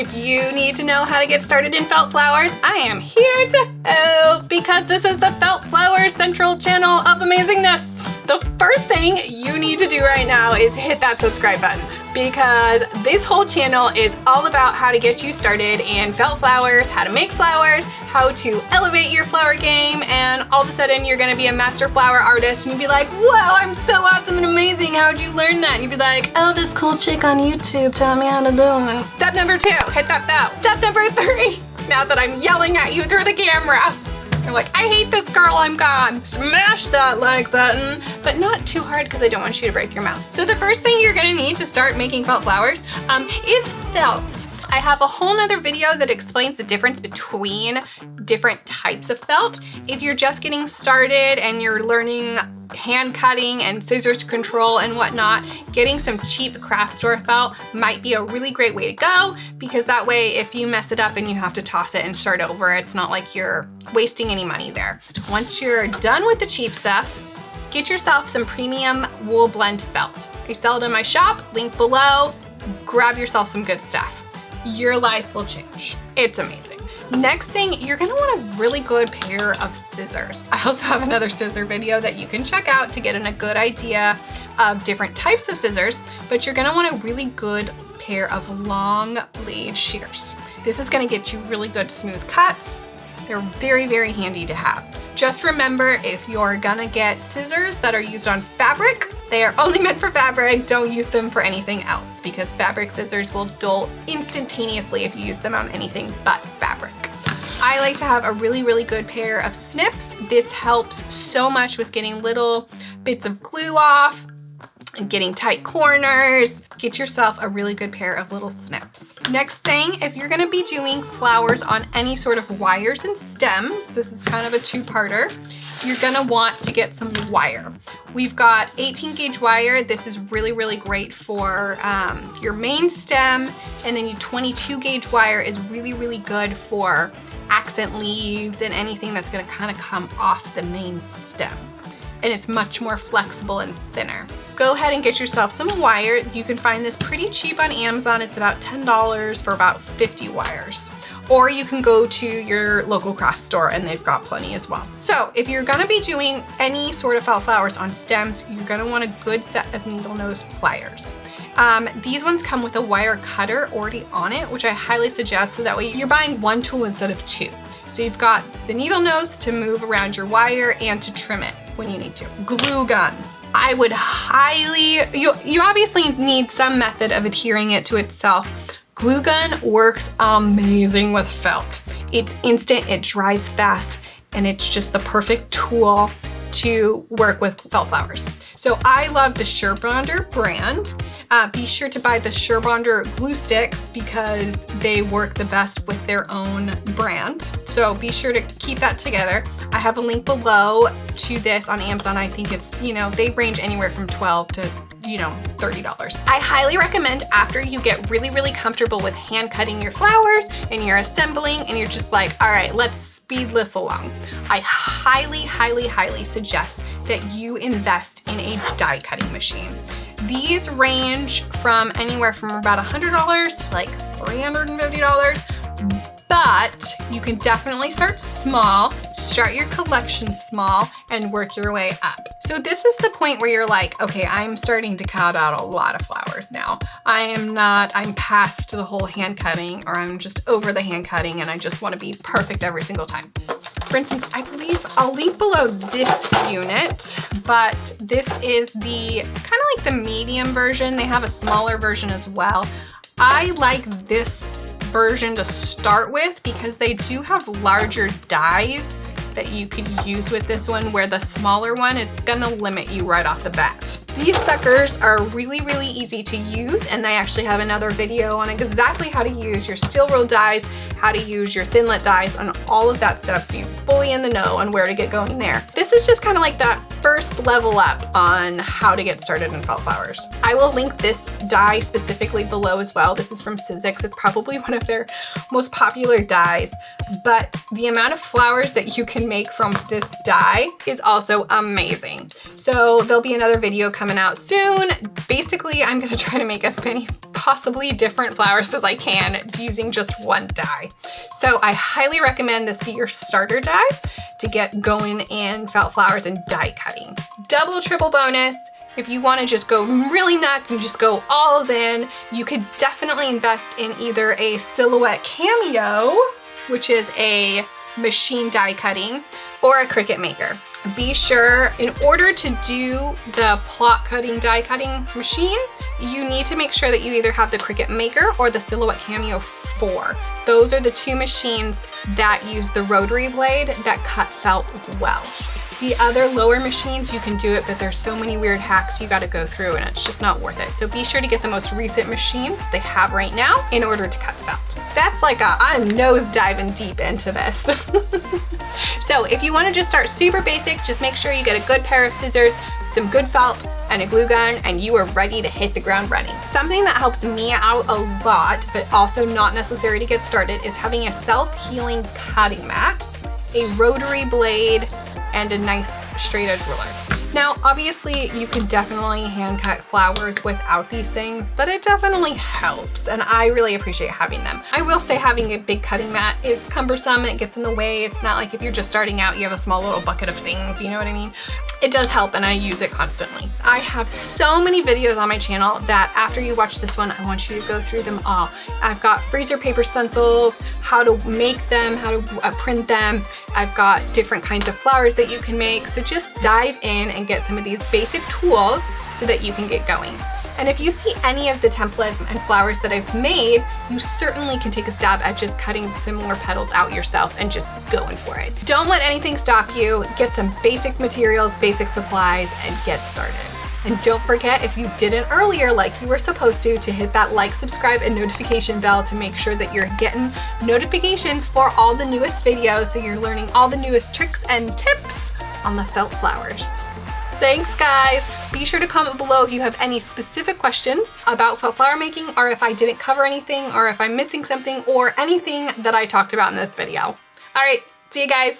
If you need to know how to get started in felt flowers, I am here to help because this is the Felt Flowers Central channel of amazingness. The first thing you need to do right now is hit that subscribe button because this whole channel is all about how to get you started in felt flowers, how to make flowers, how to elevate your flower game, and all of a sudden you're gonna be a master flower artist and you'd be like, wow, I'm so awesome and amazing, how'd you learn that? And you'd be like, oh, this cool chick on YouTube taught me how to do it. Step number 2, hit that bell. Step number 3, now that I'm yelling at you through the camera, you're like, I hate this girl, I'm gone. Smash that like button, but not too hard because I don't want you to break your mouse. So the first thing you're gonna need to start making felt flowers is felt. I have a whole nother video that explains the difference between different types of felt. If you're just getting started and you're learning hand cutting and scissors control and whatnot, getting some cheap craft store felt might be a really great way to go because that way if you mess it up and you have to toss it and start over, it's not like you're wasting any money there. Once you're done with the cheap stuff, get yourself some premium wool blend felt. I sell it in my shop, link below. Grab yourself some good stuff. Your life will change. It's amazing. Next thing, you're gonna want a really good pair of scissors. I also have another scissor video that you can check out to get a good idea of different types of scissors, but you're gonna want a really good pair of long blade shears. This is gonna get you really good smooth cuts. They're very, very handy to have. Just remember, if you're gonna get scissors that are used on fabric, they are only meant for fabric. Don't use them for anything else because fabric scissors will dull instantaneously if you use them on anything but fabric. I like to have a really, really good pair of snips. This helps so much with getting little bits of glue off and getting tight corners. Get yourself a really good pair of little snips. Next thing, if you're gonna be doing flowers on any sort of wires and stems, this is kind of a two-parter, you're gonna want to get some wire. We've got 18 gauge wire. This is really, really great for your main stem. And then your 22 gauge wire is really, really good for accent leaves and anything that's gonna kind of come off the main stem. And it's much more flexible and thinner. Go ahead and get yourself some wire. You can find this pretty cheap on Amazon. It's about $10 for about 50 wires. Or you can go to your local craft store and they've got plenty as well. So if you're gonna be doing any sort of felt flowers on stems, you're gonna want a good set of needle nose pliers. These ones come with a wire cutter already on it, which I highly suggest, so that way you're buying one tool instead of two. So you've got the needle nose to move around your wire and to trim it when you need to. Glue gun. I would highly, you obviously need some method of adhering it to itself. Glue gun works amazing with felt. It's instant, it dries fast, and it's just the perfect tool to work with felt flowers. So I love the Surebonder brand. Be sure to buy the Surebonder glue sticks because they work the best with their own brand. So be sure to keep that together. I have a link below to this on Amazon. I think it's, they range anywhere from $12 to $30. I highly recommend after you get really, really comfortable with hand cutting your flowers and you're assembling and you're just like, all right, let's speed this along. I highly, highly, highly suggest that you invest in a die cutting machine. These range from anywhere from about $100 to like $350. But you can definitely start small, start your collection small, and work your way up. So this is the point where you're like, okay, I'm starting to cut out a lot of flowers now. I'm past the whole hand cutting, or I'm just over the hand cutting and I just want to be perfect every single time. For instance, I believe I'll link below this unit, but this is the kind of like the medium version. They have a smaller version as well. I like this version to start with because they do have larger dies that you could use with this one, where the smaller one is gonna limit you right off the bat. These suckers are really, really easy to use, and I actually have another video on exactly how to use your steel roll dies, how to use your thinlet dies, and all of that stuff, so you're fully in the know on where to get going there. This is just kind of like that first level up on how to get started in felt flowers. I will link this die specifically below as well. This is from Sizzix. It's probably one of their most popular dies, but the amount of flowers that you can make from this die is also amazing. So there'll be another video coming coming out soon. Basically, I'm gonna try to make as many possibly different flowers as I can using just one die. So I highly recommend this be your starter die to get going in felt flowers and die cutting. Double, triple bonus. If you want to just go really nuts and just go alls in, you could definitely invest in either a Silhouette Cameo, which is a machine die cutting, or a Cricut maker. Be sure, in order to do the plot cutting die cutting machine, you need to make sure that you either have the Cricut maker or the Silhouette Cameo 4. Those are the two machines that use the rotary blade that cut felt well. The other lower machines, you can do it, but there's so many weird hacks you gotta go through and it's just not worth it. So be sure to get the most recent machines they have right now in order to cut felt. That's like I'm nose diving deep into this. So if you wanna just start super basic, just make sure you get a good pair of scissors, some good felt, and a glue gun, and you are ready to hit the ground running. Something that helps me out a lot, but also not necessary to get started, is having a self-healing cutting mat, a rotary blade, and a nice straight edge ruler. Now, obviously you can definitely hand cut flowers without these things, but it definitely helps, and I really appreciate having them. I will say having a big cutting mat is cumbersome, it gets in the way. It's not like if you're just starting out, you have a small little bucket of things, you know what I mean? It does help, and I use it constantly. I have so many videos on my channel that after you watch this one, I want you to go through them all. I've got freezer paper stencils, how to make them, how to print them. I've got different kinds of flowers that you can make. So just dive in and get some of these basic tools so that you can get going. And if you see any of the templates and flowers that I've made, you certainly can take a stab at just cutting similar petals out yourself and just going for it. Don't let anything stop you. Get some basic materials, basic supplies, and get started. And don't forget, if you didn't earlier like you were supposed to hit that like, subscribe, and notification bell to make sure that you're getting notifications for all the newest videos, so you're learning all the newest tricks and tips on the felt flowers. Thanks, guys. Be sure to comment below if you have any specific questions about felt flower making, or if I didn't cover anything, or if I'm missing something, or anything that I talked about in this video. All right, see you guys.